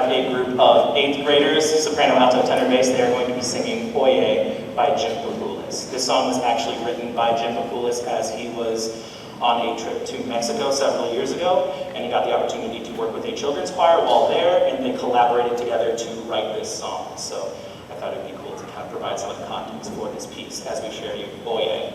have a group of 8th graders, soprano, alto, tenor, bass. They are going to be singing Oye by Jim Papoulis. This song was actually written by Jim Papoulis as he was on a trip to Mexico several years ago, and he got the opportunity to work with a children's choir while there, and they collaborated together to write this song. So I thought it would be cool to kind of provide some of the context for this piece as we share you Oye.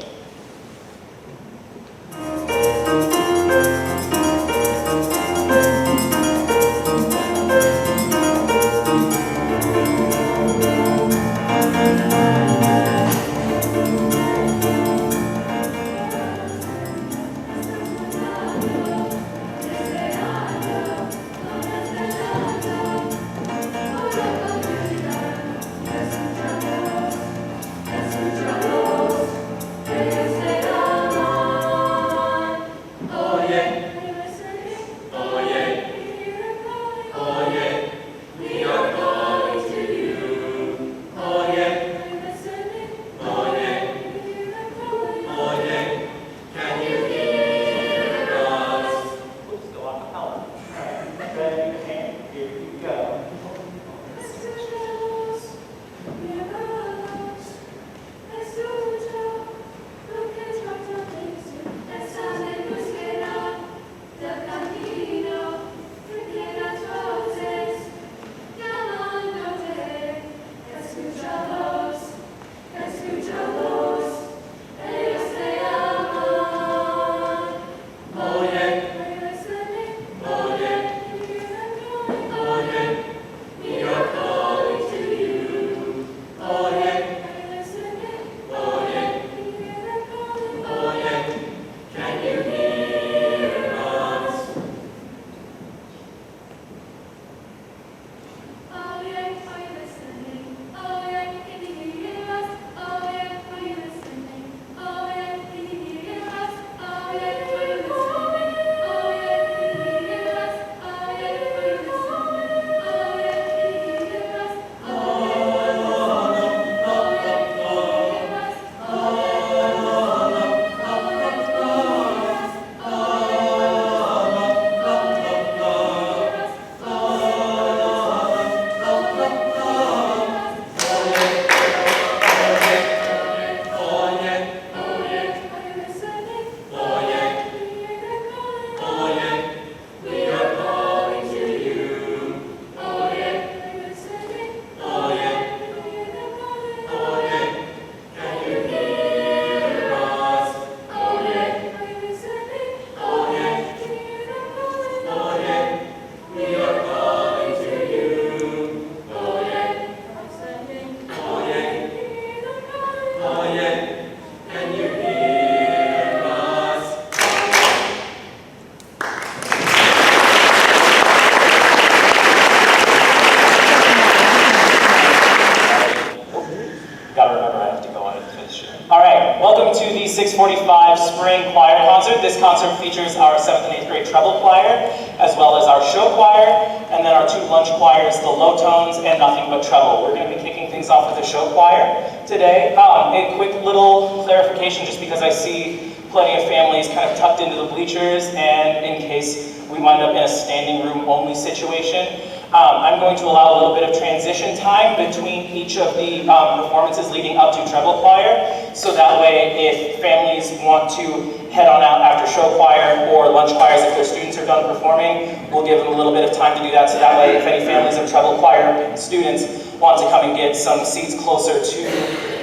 Welcome to the 6:45 Spring Choir Concert. This concert features our 7th and 8th grade treble choir, as well as our show choir, and then our 2 lunch choirs, the low tones and nothing but treble. We're going to be kicking things off with the show choir today. A quick little clarification, just because I see plenty of families kind of tucked into the bleachers, and in case we wind up in a standing room only situation. I'm going to allow a little bit of transition time between each of the performances leading up to treble choir, so that way if families want to head on out after show choir or lunch choirs, if their students are done performing, we'll give them a little bit of time to do that, so that way if any families of treble choir students want to come and get some seats closer to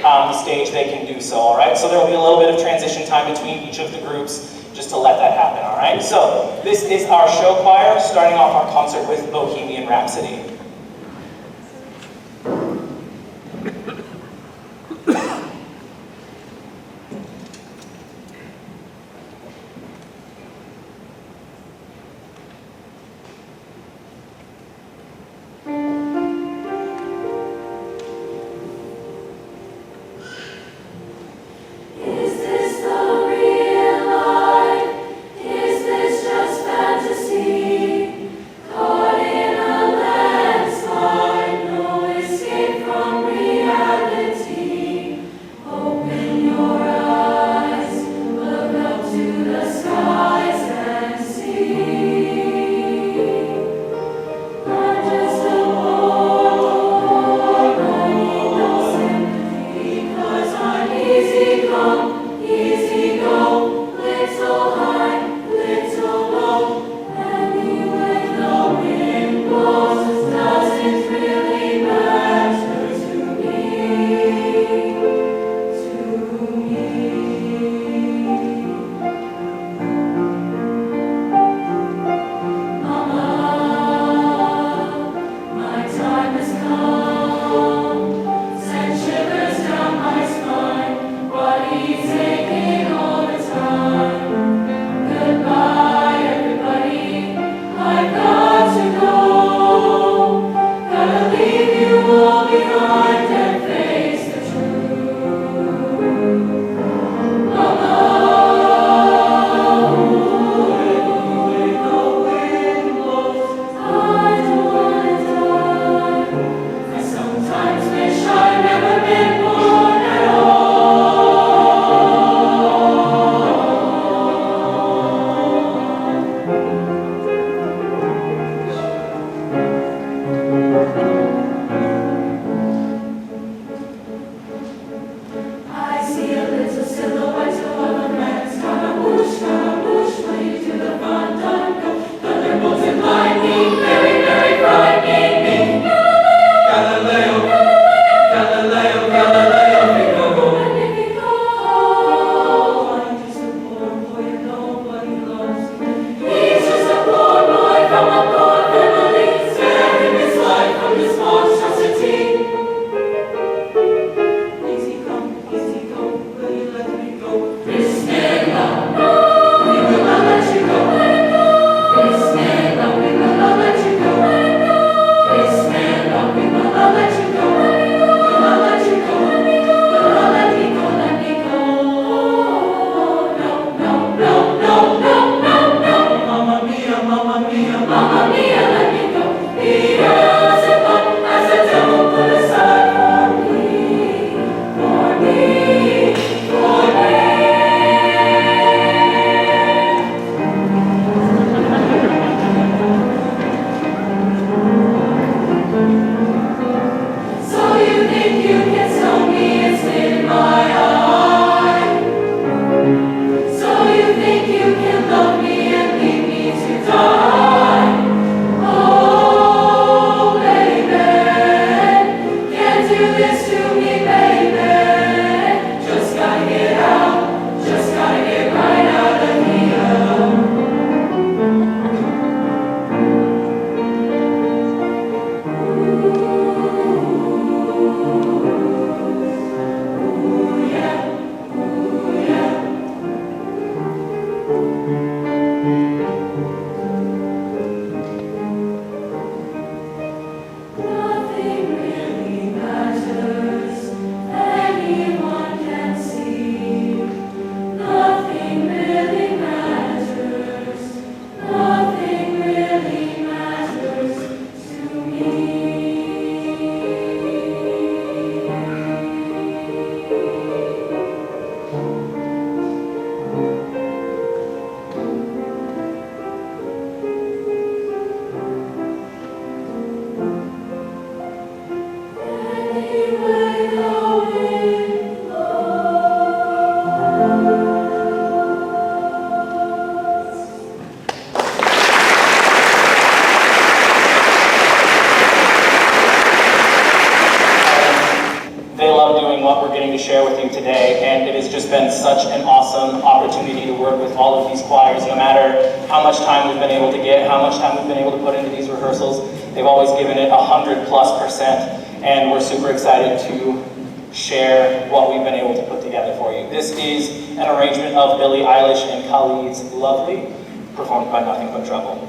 the stage, they can do so, all right? So there will be a little bit of transition time between each of the groups, just to let that happen, all right? So this is our show choir, starting off our concert with Bohemian Rhapsody. Caught in a land what we're getting to share with you today, and it has just been such an awesome opportunity to work with all of these choirs. No matter how much time we've been able to get, how much time we've been able to put into these rehearsals, they've always given it 100+%, and we're super excited to share what we've been able to put together for you. This is an arrangement of Billie Eilish and Khalid's Lovely, performed by Nothing But Trouble.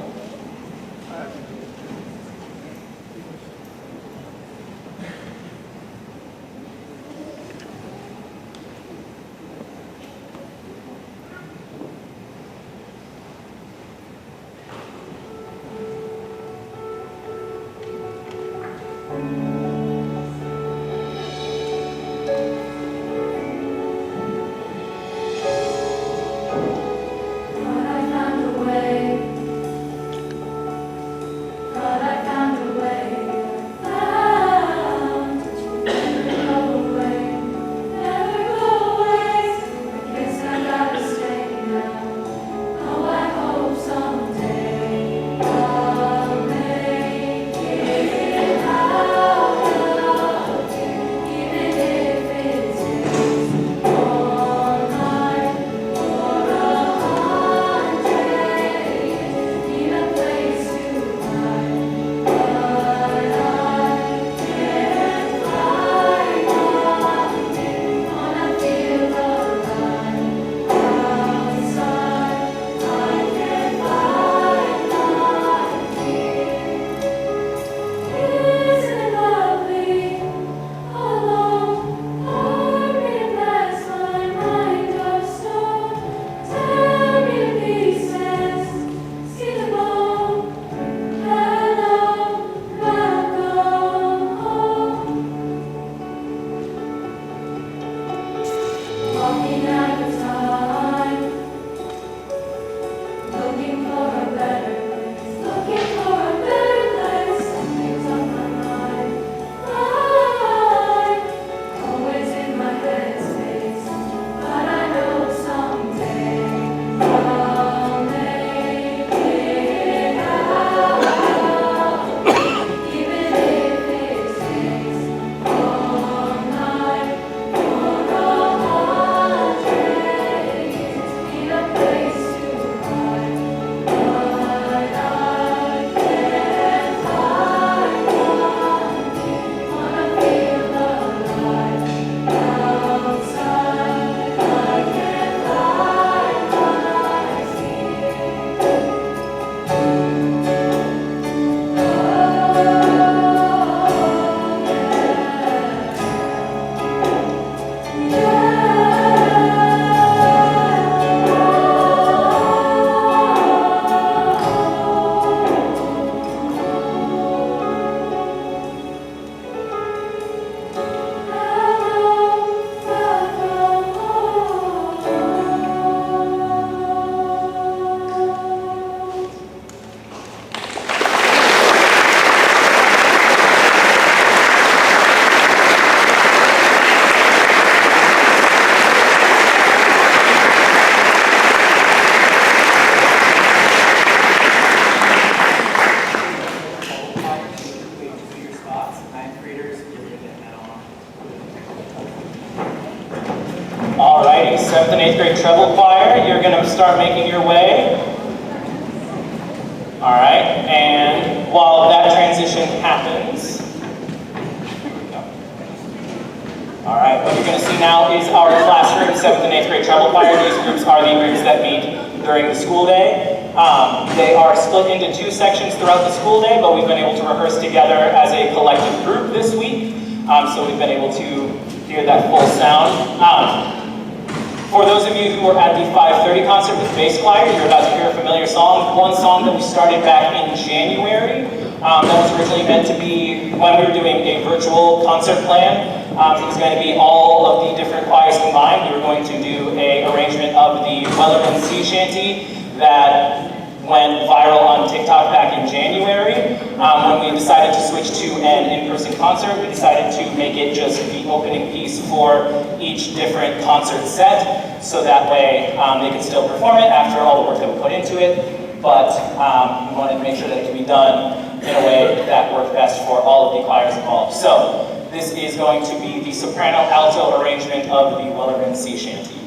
Alrighty, 7th and 8th grade treble choir, you're going to start making your way. Alright, and while that transition happens, alright, what you're going to see now is our classroom 7th and 8th grade treble choir. These groups are the groups that meet during the school day. They are split into 2 sections throughout the school day, but we've been able to rehearse together as a collective group this week, so we've been able to hear that full sound. For those of you who were at the 5:30 concert with bass choir, you're about to hear a familiar song, one song that we started back in January. That was originally meant to be when we were doing a virtual concert plan. It was going to be all of the different choirs combined. We were going to do an arrangement of the Wellerman Sea Shanty that went viral on TikTok back in January. When we decided to switch to an in-person concert, we decided to make it just the opening piece for each different concert set, so that way they could still perform it after all the work that we put into it, but we wanted to make sure that it could be done in a way that worked best for all of the choirs involved. So This is going to be the soprano-alto arrangement of the Wellerman Sea Shanty.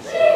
She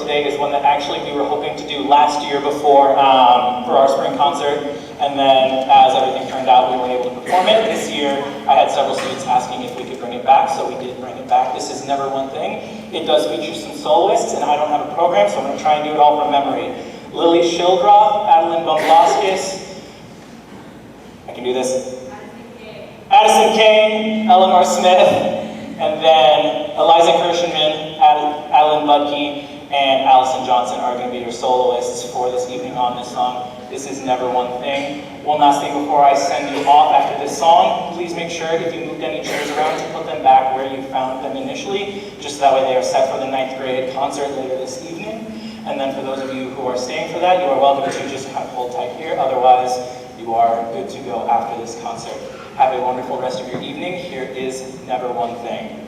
today is one that actually we were hoping to do last year before for our spring concert, and then as everything turned out, we weren't able to perform it. This year, I had several students asking if we could bring it back, so we did bring it back. This is Never One Thing. It does feature some soloists, and I don't have a program, so I'm going to try and do it all from memory. Lily Shildroth, Adeline Bumbloskus, I can do this. Addison Kane, Eleanor Smith, and then Eliza Kirshenman, Adeline Budke, and Allison Johnson are going to be your soloists for this evening on this song. This is Never One Thing. One last thing before I send you off after this song, please make sure if you moved any chairs around to put them back where you found them initially, just so that way they are set for the 9th grade concert later this evening. And then for those of you who are staying for that, you are welcome to just kind of hold tight here. Otherwise, you are good to go after this concert. Have a wonderful rest of your evening. Here is Never One Thing.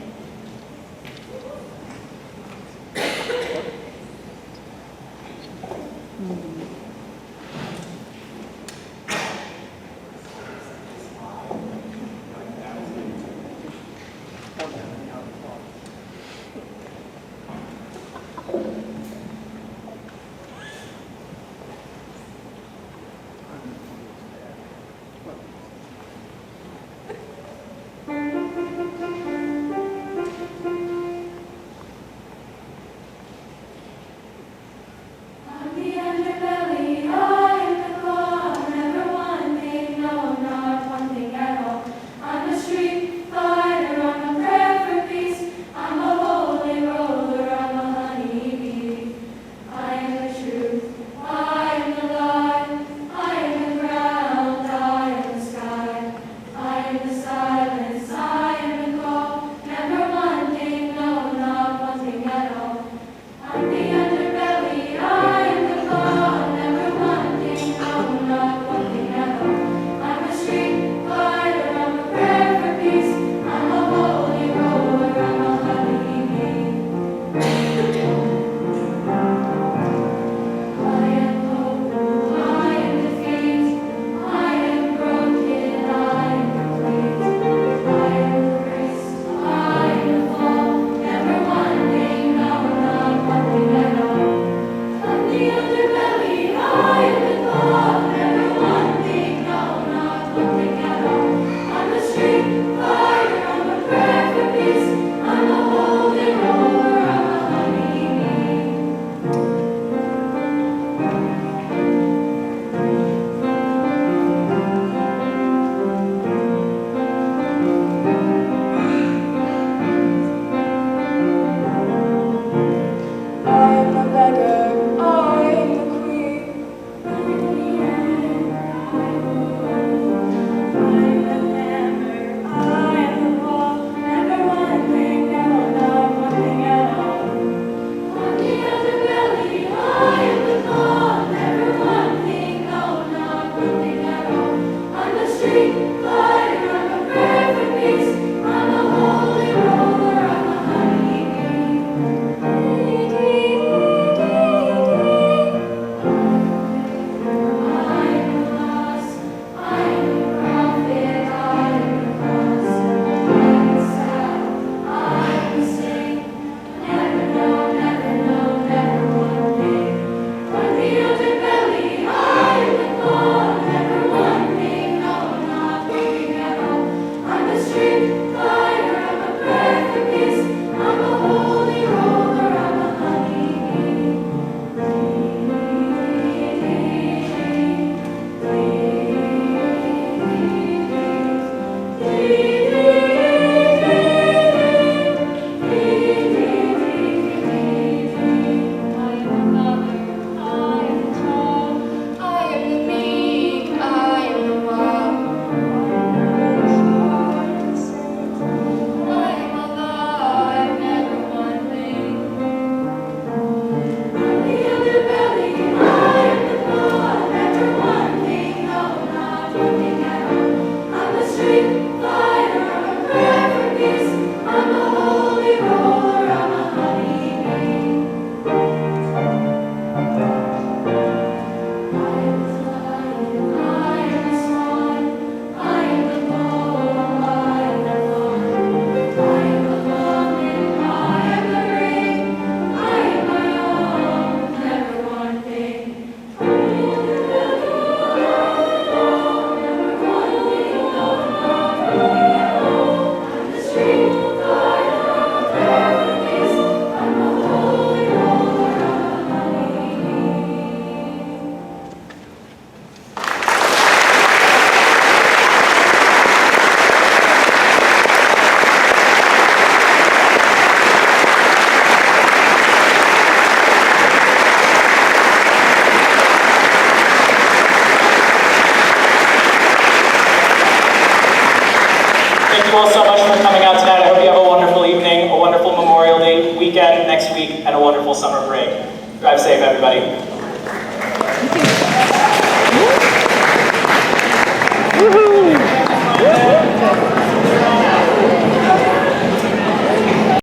you all so much for coming out tonight. I hope you have a wonderful evening, a wonderful Memorial Day weekend next week, and a wonderful summer break. Drive safe, everybody.